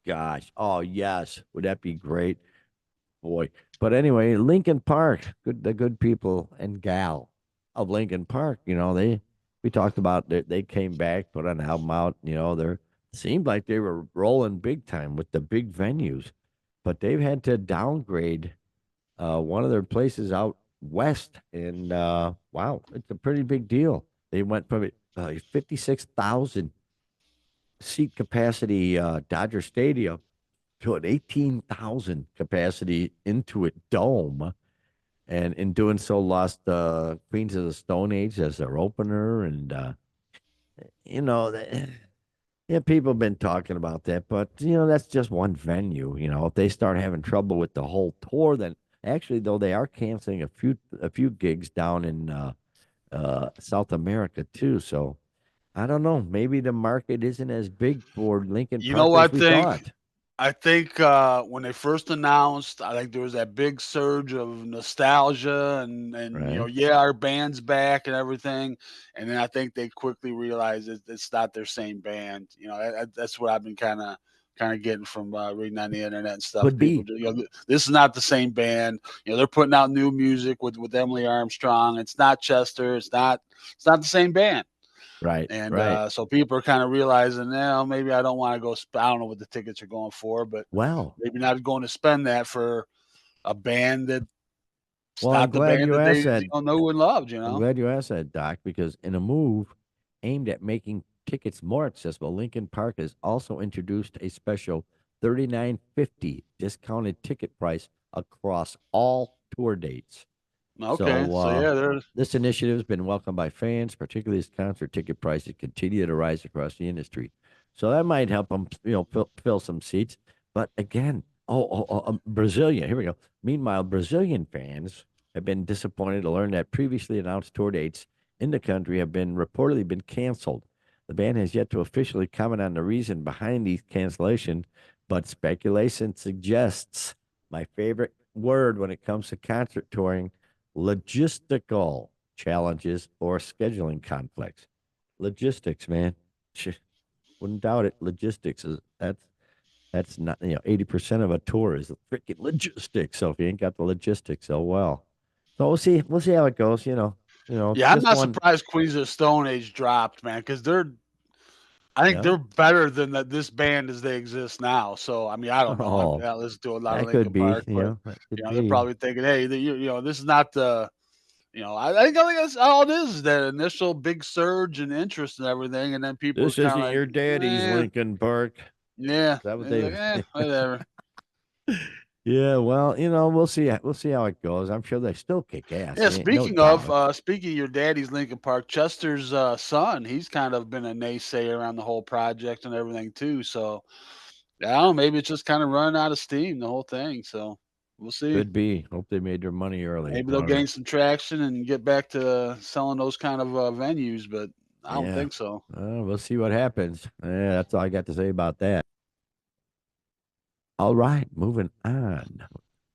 [SPEAKER 1] Gosh, oh yes, would that be great, boy? But anyway, Lincoln Park, the good people and gal of Lincoln Park. We talked about they came back, put an album out. They're seemed like they were rolling big time with the big venues, but they've had to downgrade one of their places out west. And wow, it's a pretty big deal. They went from 56,000 seat capacity Dodger Stadium to an 18,000 capacity Intuit Dome. And in doing so, lost Queens of the Stone Age as their opener. And, you know, yeah, people have been talking about that, but that's just one venue. If they start having trouble with the whole tour, then actually, though, they are canceling a few gigs down in South America too. So I don't know. Maybe the market isn't as big for Lincoln
[SPEAKER 2] You know
[SPEAKER 1] Park
[SPEAKER 2] what
[SPEAKER 1] as
[SPEAKER 2] I
[SPEAKER 1] we
[SPEAKER 2] think?
[SPEAKER 1] thought.
[SPEAKER 2] I think when they first announced, I think there was that big surge of nostalgia and
[SPEAKER 1] Right,
[SPEAKER 2] yeah, our band's back and everything. And then I think they quickly realized it's not their same band. That's what I've been kind of getting from reading on the internet and stuff.
[SPEAKER 1] could
[SPEAKER 2] People,
[SPEAKER 1] be
[SPEAKER 2] this is not the same band. They're putting out new music with Emily Armstrong. It's not Chester. It's not the same band.
[SPEAKER 1] right,
[SPEAKER 2] And
[SPEAKER 1] right.
[SPEAKER 2] so people are kind of realizing now maybe I don't want to go. I don't know what the tickets are going for, but
[SPEAKER 1] Well,
[SPEAKER 2] maybe not going to spend that for a band that's
[SPEAKER 1] I'm
[SPEAKER 2] not the
[SPEAKER 1] glad
[SPEAKER 2] band
[SPEAKER 1] you
[SPEAKER 2] that they
[SPEAKER 1] asked that.
[SPEAKER 2] know and loved.
[SPEAKER 1] I'm glad you asked that, Doc, because in a move aimed at making tickets more accessible, Lincoln Park has also introduced a special 39.50 discounted ticket price across all tour dates.
[SPEAKER 2] Okay,
[SPEAKER 1] So
[SPEAKER 2] so yeah, there's
[SPEAKER 1] this initiative has been welcomed by fans, particularly as concert ticket prices continue to rise across the industry. So that might help them, fill some seats. But again, Brazilian. Here we go. Meanwhile, Brazilian fans have been disappointed to learn that previously announced tour dates in the country have been reportedly been canceled. The band has yet to officially comment on the reason behind these cancellations, but speculation suggests my favorite word when it comes to concert touring logistical challenges or scheduling conflicts. Logistics, man. Wouldn't doubt it. Logistics is that's not 80% of a tour is freaking logistics. So if you ain't got the logistics, oh well. So we'll see how it goes.
[SPEAKER 2] yeah. I'm
[SPEAKER 1] Just
[SPEAKER 2] not
[SPEAKER 1] one.
[SPEAKER 2] surprised Queens of the Stone Age dropped, man, because I think
[SPEAKER 1] Yeah.
[SPEAKER 2] they're better than this band as they exist now. So I mean, I don't know. I
[SPEAKER 1] Oh,
[SPEAKER 2] listen to a lot of
[SPEAKER 1] that could
[SPEAKER 2] Linkin
[SPEAKER 1] be.
[SPEAKER 2] Park, but
[SPEAKER 1] That could
[SPEAKER 2] they're
[SPEAKER 1] be.
[SPEAKER 2] probably thinking, hey, this is not the. I think that's all it is that initial big surge and interest and everything, and then people are
[SPEAKER 1] This
[SPEAKER 2] kind
[SPEAKER 1] isn't
[SPEAKER 2] of like,
[SPEAKER 1] your daddy's
[SPEAKER 2] eh,
[SPEAKER 1] Lincoln Park. Is
[SPEAKER 2] yeah,
[SPEAKER 1] that what
[SPEAKER 2] it's like,
[SPEAKER 1] they?
[SPEAKER 2] whatever.
[SPEAKER 1] Yeah, well, we'll see. We'll see how it goes. I'm sure they still kick ass.
[SPEAKER 2] Yeah,
[SPEAKER 1] There ain't no doubt.
[SPEAKER 2] speaking of your daddy's Lincoln Park, Chester's son, he's kind of been a naysayer around the whole project and everything too. So I don't know, maybe it's just kind of running out of steam, the whole thing. So we'll see.
[SPEAKER 1] Could be. Hope they made their money early.
[SPEAKER 2] Maybe they'll
[SPEAKER 1] All right.
[SPEAKER 2] gain some traction and get back to selling those kind of venues, but I don't
[SPEAKER 1] Yeah.
[SPEAKER 2] think so.
[SPEAKER 1] We'll see what happens. Yeah, that's all I got to say about that. All right, moving on.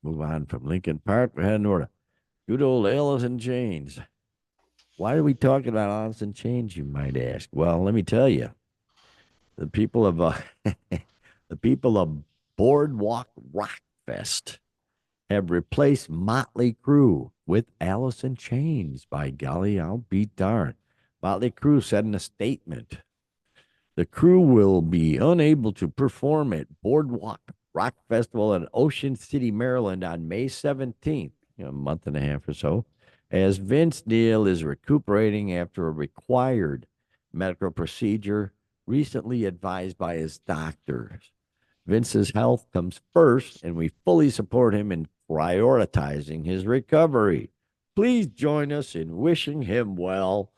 [SPEAKER 1] Move on from Lincoln Park. We're heading over to good old Alice in Chains. Why are we talking about Alice in Chains, you might ask? Well, let me tell you. The people of the people of Boardwalk Rock Fest have replaced Motley Crue with Alice in Chains. By golly, I'll be darned. Motley Crue said in a statement, the crew will be unable to perform at Boardwalk Rock Festival in Ocean City, Maryland on May 17th, a month and a half or so, as Vince Neil is recuperating after a required medical procedure recently advised by his doctors. Vince's health comes first, and we fully support him in prioritizing his recovery. Please join us in wishing him well.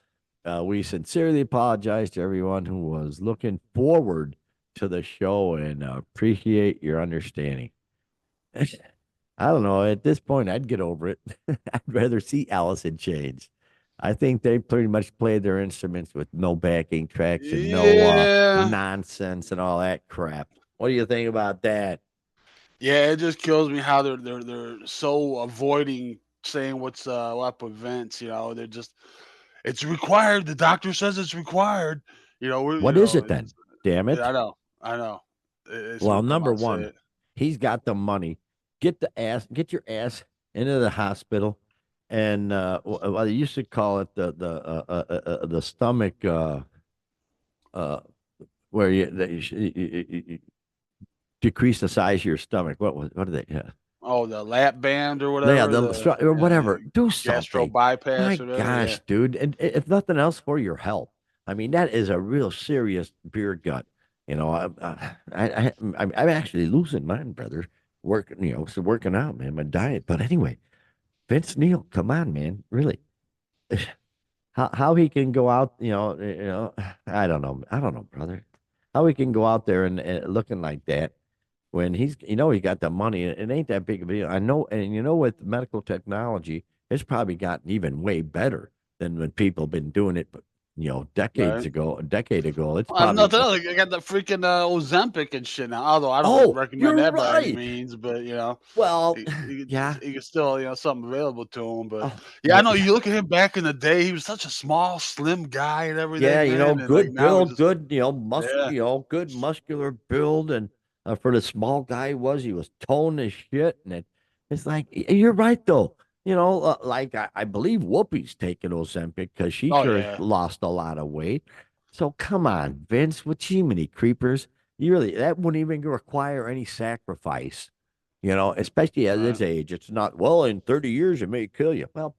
[SPEAKER 1] We sincerely apologize to everyone who was looking forward to the show and appreciate your understanding. I don't know. At this point, I'd get over it. I'd rather see Alice in Chains. I think they pretty much played their instruments with no backing tracks and no
[SPEAKER 2] Yeah,
[SPEAKER 1] nonsense and all that crap. What do you think about that?
[SPEAKER 2] yeah, it just kills me how they're so avoiding saying what's up with Vince. They're just it's required. The doctor says it's required.
[SPEAKER 1] What is it then? Damn
[SPEAKER 2] Yeah,
[SPEAKER 1] it.
[SPEAKER 2] I know. It's
[SPEAKER 1] Well,
[SPEAKER 2] won't come
[SPEAKER 1] number
[SPEAKER 2] out and say
[SPEAKER 1] one,
[SPEAKER 2] it.
[SPEAKER 1] he's got the money. Get your ass into the hospital, and well, they used to call it the stomach. Uh, where you decrease the size of your stomach. What are they? Yeah.
[SPEAKER 2] Oh, the lap band or
[SPEAKER 1] Yeah,
[SPEAKER 2] whatever,
[SPEAKER 1] or whatever. Do
[SPEAKER 2] gastro
[SPEAKER 1] something.
[SPEAKER 2] bypass
[SPEAKER 1] My
[SPEAKER 2] or whatever. Yeah,
[SPEAKER 1] gosh, dude. And if nothing else, for your health. I mean, that is a real serious beer gut. You know, I'm actually losing mine, brother. Working, so working out, man, my diet. But anyway, Vince Neil, come on, man, really. How he can go out, I don't know, brother. How he can go out there and looking like that when he got the money. It ain't that big of a deal. I know, and with medical technology, it's probably gotten even way better than when people been doing it, but decades
[SPEAKER 2] right.
[SPEAKER 1] ago, a decade ago, it's
[SPEAKER 2] Well,
[SPEAKER 1] probably.
[SPEAKER 2] nothing else. I got the freaking Ozempic and shit now. Although I don't
[SPEAKER 1] Oh,
[SPEAKER 2] recommend
[SPEAKER 1] you're
[SPEAKER 2] that by any
[SPEAKER 1] right.
[SPEAKER 2] means, but
[SPEAKER 1] Well,
[SPEAKER 2] he
[SPEAKER 1] yeah.
[SPEAKER 2] can still something available to him. But
[SPEAKER 1] Oh,
[SPEAKER 2] yeah, I
[SPEAKER 1] well,
[SPEAKER 2] know you look at him back in the day. He was such a small, slim guy and
[SPEAKER 1] yeah,
[SPEAKER 2] everything, man. And like
[SPEAKER 1] good
[SPEAKER 2] now he's
[SPEAKER 1] build,
[SPEAKER 2] just
[SPEAKER 1] good,
[SPEAKER 2] yeah,
[SPEAKER 1] good muscular build, and for the small guy he was toned as shit, and it's like you're right though. Like I believe Whoopi's taking Ozempic because she
[SPEAKER 2] oh
[SPEAKER 1] sure has
[SPEAKER 2] yeah,
[SPEAKER 1] lost a lot of weight. So come on, Vince, with Jiminy Creepers, that wouldn't even require any sacrifice. Especially at
[SPEAKER 2] right.
[SPEAKER 1] this age, it's not well in 30 years it may kill you. Well,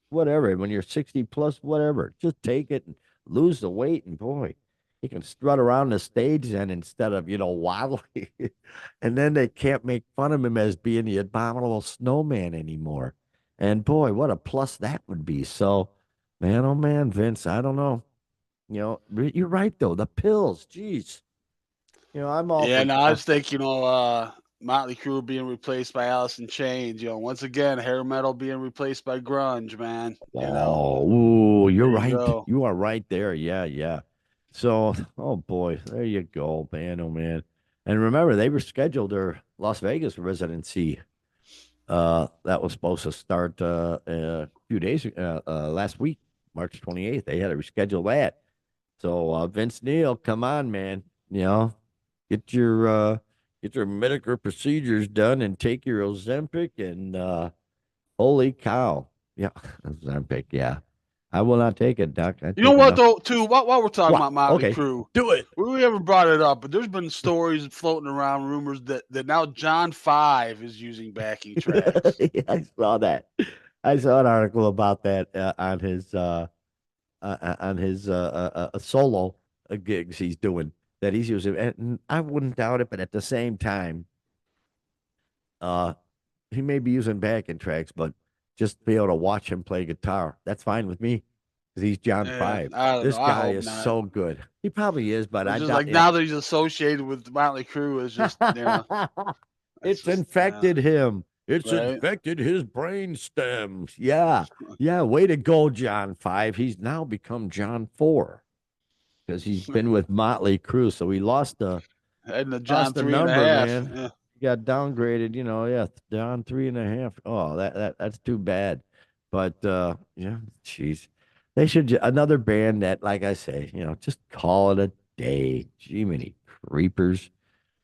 [SPEAKER 1] whatever. When you're 60 plus, whatever, just take it and lose the weight. And boy, he can strut around the stage then instead of, waddling. And then they can't make fun of him as being the abominable snowman anymore. And boy, what a plus that would be. So, man, oh man, Vince, I don't know. You're right though. The pills, geez. I'm all
[SPEAKER 2] Yeah,
[SPEAKER 1] for.
[SPEAKER 2] no, I just think Motley Crue being replaced by Alice in Chains. Once again, hair metal being replaced by grunge, man.
[SPEAKER 1] Oh, ooh, you're
[SPEAKER 2] There you
[SPEAKER 1] right.
[SPEAKER 2] go.
[SPEAKER 1] You are right there. Yeah, yeah. So, oh boy, there you go, man. Oh man. And remember, they were scheduled their Las Vegas residency. That was supposed to start a few days last week, March 28th. They had to reschedule that. So, Vince Neil, come on, man. You know, get your uh get your medical procedures done and take your Ozempic and holy cow. Yeah, Ozempic, yeah. I will not take it, Doc. I
[SPEAKER 2] You know
[SPEAKER 1] take
[SPEAKER 2] what
[SPEAKER 1] enough.
[SPEAKER 2] though? Too while we're talking
[SPEAKER 1] What?
[SPEAKER 2] about Motley
[SPEAKER 1] Okay.
[SPEAKER 2] Crue,
[SPEAKER 1] Do it.
[SPEAKER 2] we haven't brought it up, but there's been stories floating around, rumors that now John Five is using backing tracks.
[SPEAKER 1] Yeah, I saw that. I saw an article about that on his solo gigs he's doing that he's using, and I wouldn't doubt it. But at the same time, uh, he may be using backing tracks, but just be able to watch him play guitar, that's fine with me because he's John
[SPEAKER 2] Yeah,
[SPEAKER 1] Five.
[SPEAKER 2] I don't know.
[SPEAKER 1] This
[SPEAKER 2] I
[SPEAKER 1] guy
[SPEAKER 2] hope
[SPEAKER 1] is
[SPEAKER 2] not.
[SPEAKER 1] so good. He probably is, but
[SPEAKER 2] It's
[SPEAKER 1] I
[SPEAKER 2] just
[SPEAKER 1] doubt.
[SPEAKER 2] like now that he's associated with Motley Crue, it's just it's
[SPEAKER 1] It's
[SPEAKER 2] just
[SPEAKER 1] infected him. It's
[SPEAKER 2] right.
[SPEAKER 1] infected his brain stems. Yeah. Yeah. Way to go, John Five. He's now become John Four because he's been with Motley Crue. So he
[SPEAKER 2] Heading to John
[SPEAKER 1] lost the
[SPEAKER 2] three and a
[SPEAKER 1] number,
[SPEAKER 2] half.
[SPEAKER 1] man.
[SPEAKER 2] Yeah.
[SPEAKER 1] He got downgraded, yeah, down 3.5. Oh, that's too bad. But yeah, jeez. They should another band that, like I say, just call it a day. Jiminy creepers.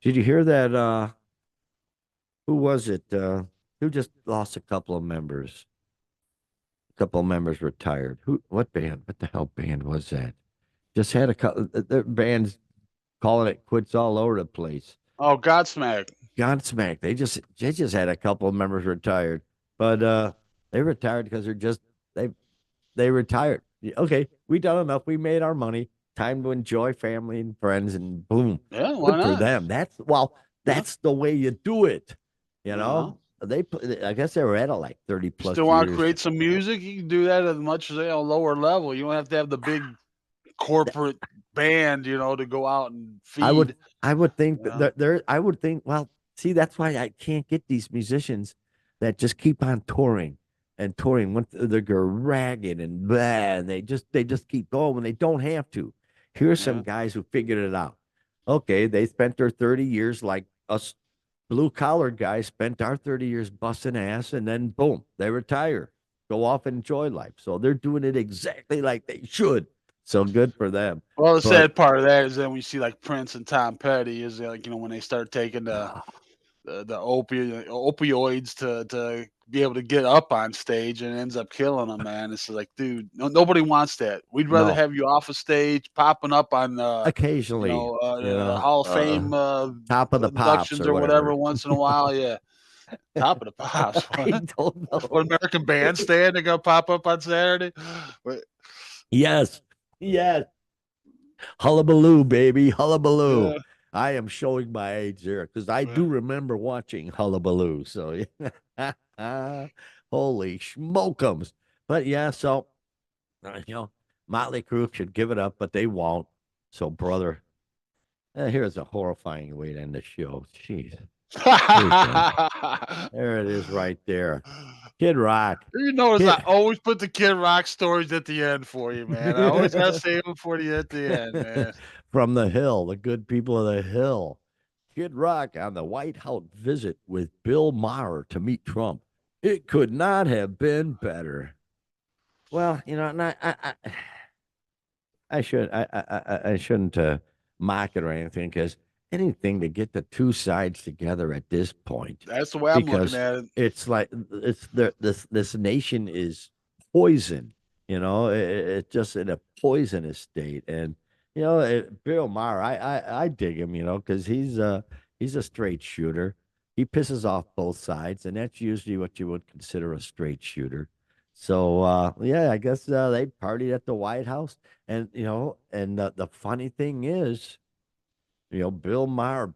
[SPEAKER 1] Did you hear that who was it? Who just lost a couple of members? A couple of members retired. What band? What the hell band was that? Just had a couple their bands calling it quits all over the place.
[SPEAKER 2] Oh, Godsmack.
[SPEAKER 1] Godsmack. They just had a couple of members retired. But they retired because they they retired. Okay, we done enough. We made our money. Time to enjoy family and friends and boom.
[SPEAKER 2] Yeah, why
[SPEAKER 1] Good for
[SPEAKER 2] not?
[SPEAKER 1] them.
[SPEAKER 2] Yeah.
[SPEAKER 1] That's the way you do it. You
[SPEAKER 2] Uh-huh.
[SPEAKER 1] know? I guess they were at it like 30
[SPEAKER 2] You
[SPEAKER 1] plus
[SPEAKER 2] still want to
[SPEAKER 1] years.
[SPEAKER 2] create some music? You can do that at much as a lower level. You don't have to have the big corporate band, to go out and
[SPEAKER 1] I would
[SPEAKER 2] feed.
[SPEAKER 1] I would think that
[SPEAKER 2] Yeah.
[SPEAKER 1] I would think, well, see, that's why I can't get these musicians that just keep on touring and touring when they're ragged and blah, and they just keep going when they don't have to. Here's some
[SPEAKER 2] Yeah.
[SPEAKER 1] guys who figured it out. Okay, they spent their 30 years like us blue collar guys spent our 30 years busting ass, and then boom, they retire, go off and enjoy life. So they're doing it exactly like they should. So good for them.
[SPEAKER 2] Well, the
[SPEAKER 1] But
[SPEAKER 2] sad part of that is then we see like Prince and Tom Petty is like when they start taking the
[SPEAKER 1] uh,
[SPEAKER 2] opioids to be able to get up on stage, and ends up killing him. Man, it's like, dude, nobody wants that. We'd rather
[SPEAKER 1] No,
[SPEAKER 2] have you off a stage, popping up on
[SPEAKER 1] occasionally,
[SPEAKER 2] Hall of Fame
[SPEAKER 1] top of the pops
[SPEAKER 2] inductions
[SPEAKER 1] or
[SPEAKER 2] or whatever
[SPEAKER 1] whatever.
[SPEAKER 2] once in a while. Yeah, top of the pops.
[SPEAKER 1] I don't
[SPEAKER 2] What
[SPEAKER 1] know.
[SPEAKER 2] American Bandstand? They're gonna pop up on Saturday. But,
[SPEAKER 1] Yes, yes. Hullabaloo, baby, hullabaloo.
[SPEAKER 2] yeah.
[SPEAKER 1] I am showing my age there because I do remember watching Hullabaloo. So, yeah. Holy smokums. But yeah, so, you know, Motley Crue should give it up, but they won't. So, brother, here's a horrifying way to end the show. Jeez. Here we go. There it is right there. Kid Rock.
[SPEAKER 2] You notice I
[SPEAKER 1] Kid.
[SPEAKER 2] always put the Kid Rock stories at the end for you, man. I always gotta save them for you at the end, man.
[SPEAKER 1] From the Hill, the good people of the Hill. Kid Rock on the White House visit with Bill Maher to meet Trump. It could not have been better. Well, and I shouldn't mock it or anything because anything to get the two sides together at this point,
[SPEAKER 2] That's the way I'm looking
[SPEAKER 1] because
[SPEAKER 2] at it.
[SPEAKER 1] it's like this nation is poison. It's just in a poisonous state, and Bill Maher, I dig him, because he's a straight shooter. He pisses off both sides, and that's usually what you would consider a straight shooter. So yeah, I guess they partied at the White House, and the funny thing is, Bill Maher,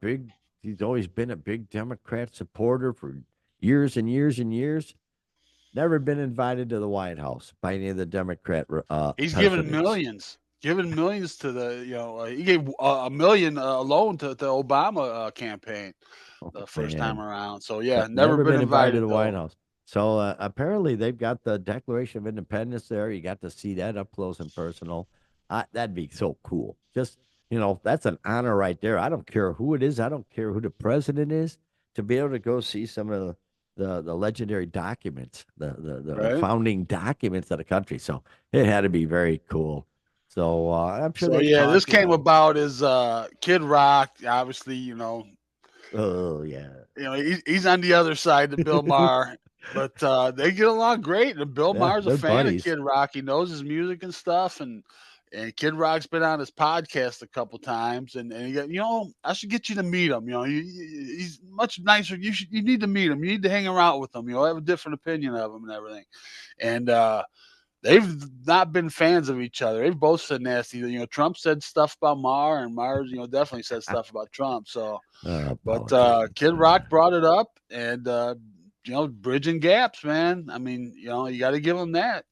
[SPEAKER 1] he's always been a big Democrat supporter for years and years and years. Never been invited to the White House by any of the Democrat
[SPEAKER 2] He's
[SPEAKER 1] presidents.
[SPEAKER 2] giving millions to he gave a million alone to the Obama campaign
[SPEAKER 1] Oh,
[SPEAKER 2] the first time
[SPEAKER 1] man.
[SPEAKER 2] around. So yeah,
[SPEAKER 1] But
[SPEAKER 2] never
[SPEAKER 1] never
[SPEAKER 2] been
[SPEAKER 1] been invited to
[SPEAKER 2] invited
[SPEAKER 1] the White
[SPEAKER 2] though.
[SPEAKER 1] House. So apparently they've got the Declaration of Independence there. You got to see that up close and personal. That'd be so cool. Just that's an honor right there. I don't care who it is. I don't care who the president is. To be able to go see some of the legendary documents, the
[SPEAKER 2] Right.
[SPEAKER 1] founding documents of the country. So it had to be very cool. So I'm sure
[SPEAKER 2] So
[SPEAKER 1] they
[SPEAKER 2] yeah, this
[SPEAKER 1] talked.
[SPEAKER 2] came about as Kid Rock, obviously,
[SPEAKER 1] Oh yeah.
[SPEAKER 2] he's on the other side of Bill Maher, but they get along great. And Bill
[SPEAKER 1] Yeah,
[SPEAKER 2] Maher's a
[SPEAKER 1] they're
[SPEAKER 2] fan of
[SPEAKER 1] buddies.
[SPEAKER 2] Kid Rock. He knows his music and stuff, and Kid Rock's been on his podcast a couple times, and he got, I should get you to meet him. He's much nicer. You need to meet him. You need to hang around with him. I have a different opinion of him and everything. And they've not been fans of each other. They've both said nasty. Trump said stuff about Maher, and Maher, definitely said stuff about Trump. So, but
[SPEAKER 1] Politicians.
[SPEAKER 2] Kid Rock brought it up, and bridging gaps, man. I mean, you got to give him that.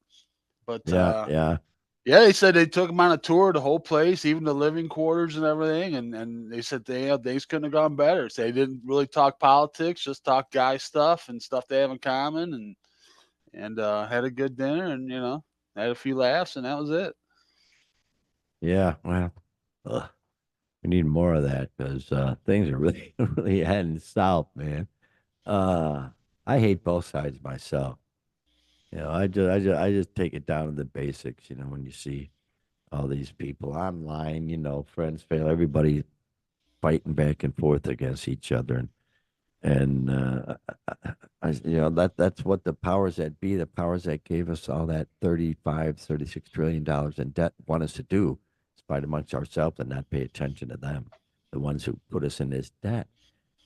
[SPEAKER 2] But
[SPEAKER 1] Yeah, yeah.
[SPEAKER 2] yeah, they said they took him on a tour of the whole place, even the living quarters and everything, and they said things couldn't have gone better. So they didn't really talk politics, just talk guy stuff and stuff they have in common, and had a good dinner, and had a few laughs, and that was it.
[SPEAKER 1] Yeah, well, ugh, we need more of that because things are really, really heading south, man. Uh, I hate both sides myself. I just take it down to the basics. When you see all these people online, friends, family, everybody fighting back and forth against each other, and that's what the powers that be, the powers that gave us all that 36 trillion dollars in debt, want us to do, is fight amongst ourselves and not pay attention to them, the ones who put us in this debt.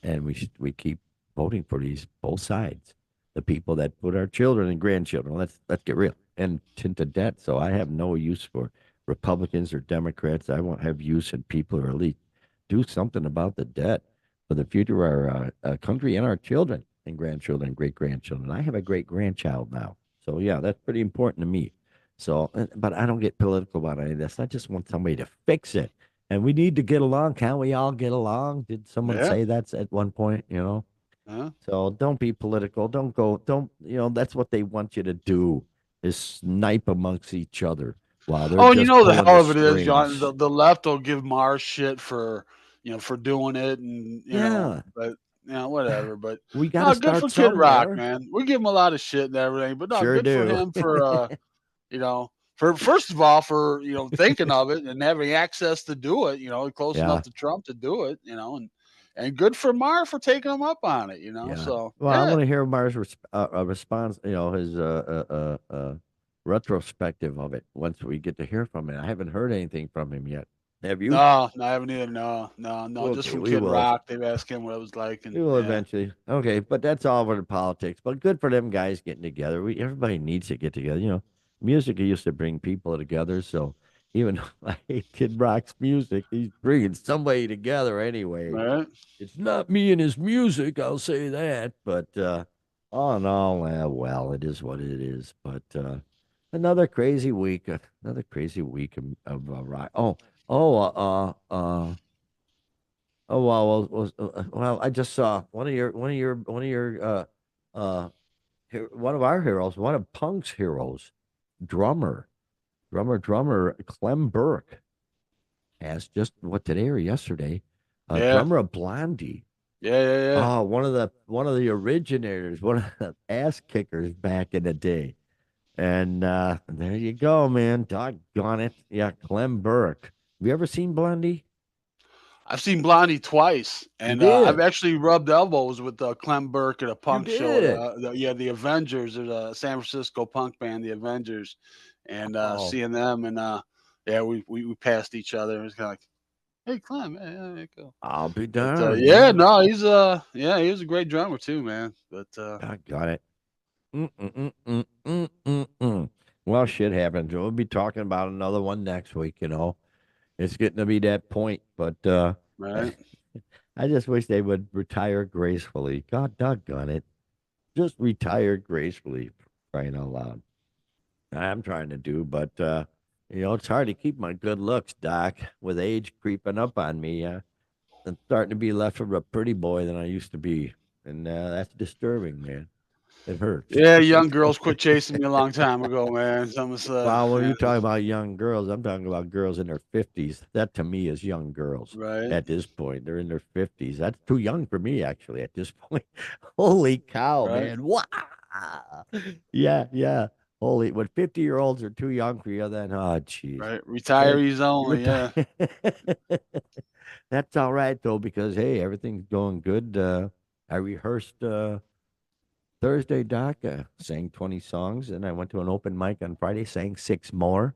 [SPEAKER 1] And we keep voting for these both sides, the people that put our children and grandchildren. Let's get real, and into debt. So I have no use for Republicans or Democrats. I won't have use in people who are elite. Do something about the debt for the future of our country and our children and grandchildren and great grandchildren. I have a great grandchild now, so yeah, that's pretty important to me. So, but I don't get political about any of this. I just want somebody to fix it, and we need to get along. Can't we all get along? Did someone
[SPEAKER 2] Yeah.
[SPEAKER 1] say that's at one point?
[SPEAKER 2] Huh?
[SPEAKER 1] So don't be political. Don't go. Don't. That's what they want you to do, is snipe amongst each other while they're
[SPEAKER 2] Oh, and
[SPEAKER 1] just
[SPEAKER 2] the
[SPEAKER 1] pulling
[SPEAKER 2] hell
[SPEAKER 1] the
[SPEAKER 2] of it is,
[SPEAKER 1] strings.
[SPEAKER 2] the left will give Mars shit for for doing it, and
[SPEAKER 1] Yeah,
[SPEAKER 2] but whatever. But
[SPEAKER 1] we got to
[SPEAKER 2] no, good
[SPEAKER 1] start
[SPEAKER 2] for Kid Rock,
[SPEAKER 1] somewhere.
[SPEAKER 2] man. We give him a lot of shit and everything, but no,
[SPEAKER 1] Sure
[SPEAKER 2] good for
[SPEAKER 1] do.
[SPEAKER 2] him for for first of all for thinking of it and having access to do it, close enough
[SPEAKER 1] Yeah.
[SPEAKER 2] to Trump to do it, and good for Mar for taking him up on it.
[SPEAKER 1] Yeah.
[SPEAKER 2] So
[SPEAKER 1] Well, I
[SPEAKER 2] yeah,
[SPEAKER 1] want to hear Mars' response, his retrospective of it once we get to hear from it. I haven't heard anything from him yet. Have you?
[SPEAKER 2] no, no, I haven't either. No, no, no, just
[SPEAKER 1] Okay,
[SPEAKER 2] from
[SPEAKER 1] we
[SPEAKER 2] Kid
[SPEAKER 1] will.
[SPEAKER 2] Rock. They've asked him what it was like,
[SPEAKER 1] We
[SPEAKER 2] and
[SPEAKER 1] will
[SPEAKER 2] yeah,
[SPEAKER 1] eventually. Okay, but that's all for the politics. But good for them guys getting together. Everybody needs to get together. Music used to bring people together. So even though I hate Kid Rock's music, he's bringing somebody together anyway.
[SPEAKER 2] right.
[SPEAKER 1] It's not me and his music, I'll say that. But all in all, well, it is what it is. But another crazy week, another crazy week of rock. Well, I just saw one of our heroes, one of Punk's heroes, drummer, drummer, Clem Burke, has just what today or yesterday,
[SPEAKER 2] Yeah,
[SPEAKER 1] drummer of Blondie.
[SPEAKER 2] yeah, yeah, yeah.
[SPEAKER 1] Oh, one of the originators, one of the ass kickers back in the day. And there you go, man. Doggone it. Yeah, Clem Burke. Have you ever seen Blondie?
[SPEAKER 2] I've seen Blondie twice,
[SPEAKER 1] You
[SPEAKER 2] and I've
[SPEAKER 1] did.
[SPEAKER 2] actually rubbed elbows with Clem Burke at a
[SPEAKER 1] You
[SPEAKER 2] punk show.
[SPEAKER 1] did.
[SPEAKER 2] The Avengers. There's a San Francisco punk band, the Avengers, and
[SPEAKER 1] Oh,
[SPEAKER 2] seeing them, and yeah, we passed each other. It was kind of like, hey, Clem, yeah, yeah, cool.
[SPEAKER 1] I'll be
[SPEAKER 2] But
[SPEAKER 1] darned.
[SPEAKER 2] yeah,
[SPEAKER 1] Yeah.
[SPEAKER 2] no, he's yeah, he was a great drummer too, man. But
[SPEAKER 1] Got it. Mm-mm-mm-mm-mm-mm. Well, shit happens. We'll be talking about another one next week. It's getting to be that point, but
[SPEAKER 2] right,
[SPEAKER 1] I just wish they would retire gracefully. God doggone it. Just retire gracefully, for crying out loud. I'm trying to do, but it's hard to keep my good looks, Doc, with age creeping up on me. I'm starting to be less of a pretty boy than I used to be, and that's disturbing, man. It hurts.
[SPEAKER 2] yeah, young girls quit chasing me a long time ago, man. Someone said,
[SPEAKER 1] Well, when
[SPEAKER 2] yeah,
[SPEAKER 1] you talk about young girls, I'm talking about girls in their 50s. That to me is young girls
[SPEAKER 2] right,
[SPEAKER 1] at this point. They're in their 50s. That's too young for me, actually, at this point. Holy cow,
[SPEAKER 2] right,
[SPEAKER 1] man. Wow. Yeah, yeah. Holy, when 50-year-olds are too young for you, then, oh, jeez.
[SPEAKER 2] right.
[SPEAKER 1] Then
[SPEAKER 2] Retirees
[SPEAKER 1] you
[SPEAKER 2] only, yeah.
[SPEAKER 1] retire. That's all right, though, because, hey, everything's going good. I rehearsed Thursday, Doc, sang 20 songs, and I went to an open mic on Friday, sang six more.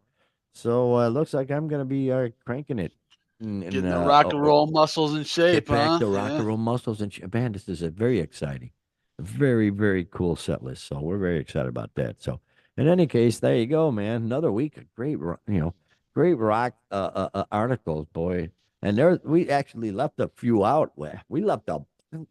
[SPEAKER 1] So looks like I'm going to be cranking it.
[SPEAKER 2] Getting the rock and roll muscles in
[SPEAKER 1] Get
[SPEAKER 2] shape,
[SPEAKER 1] back
[SPEAKER 2] huh?
[SPEAKER 1] the rock
[SPEAKER 2] Yeah.
[SPEAKER 1] and roll muscles. And man, this is a very exciting, very, very cool set list. So we're very excited about that. So in any case, there you go, man. Another week of great rock articles, boy. And we actually left a few out. We left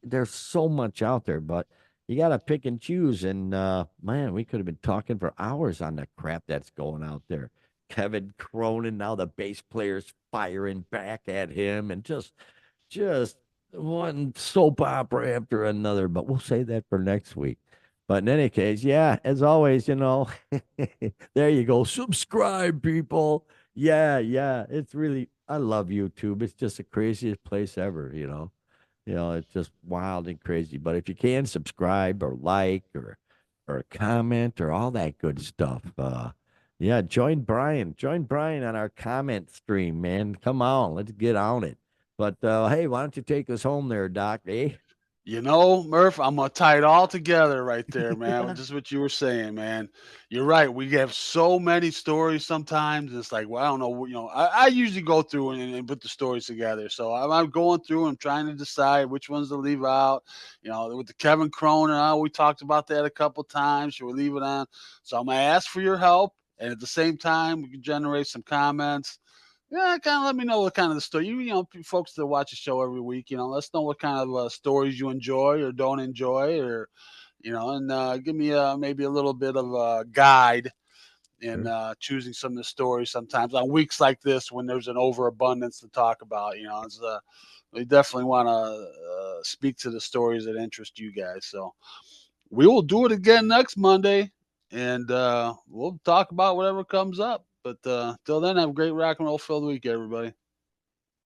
[SPEAKER 1] there's so much out there, but you got to pick and choose. And man, we could have been talking for hours on the crap that's going out there. Kevin Cronin, now the bass player's firing back at him, and just one soap opera after another. But we'll save that for next week. But in any case, yeah, as always, there you go. Subscribe, people. Yeah, yeah. It's really, I love YouTube. It's just the craziest place ever. It's just wild and crazy. But if you can subscribe or like or comment or all that good stuff, yeah, join Brian. Join Brian on our comment stream, man. Come on, let's get on it. But hey, why don't you take us home there, Doc? Eh?
[SPEAKER 2] Murph, I'm gonna tie it all together right there, man. With
[SPEAKER 1] Yeah.
[SPEAKER 2] just what you were saying, man. You're right. We have so many stories sometimes. It's like, well, I don't know. I usually go through and put the stories together. So I'm going through and trying to decide which ones to leave out. With the Kevin Cronin, we talked about that a couple times. Should we leave it on? So I'm gonna ask for your help, and at the same time, we can generate some comments. Yeah, kind of let me know what kind of the story folks that watch the show every week. Let us know what kind of stories you enjoy or don't enjoy, or and give me maybe a little bit of a guide in
[SPEAKER 1] Sure.
[SPEAKER 2] choosing some of the stories. Sometimes on weeks like this, when there's an overabundance to talk about, we definitely want to speak to the stories that interest you guys. So we will do it again next Monday, and we'll talk about whatever comes up. But till then, have a great rock and roll filled week, everybody.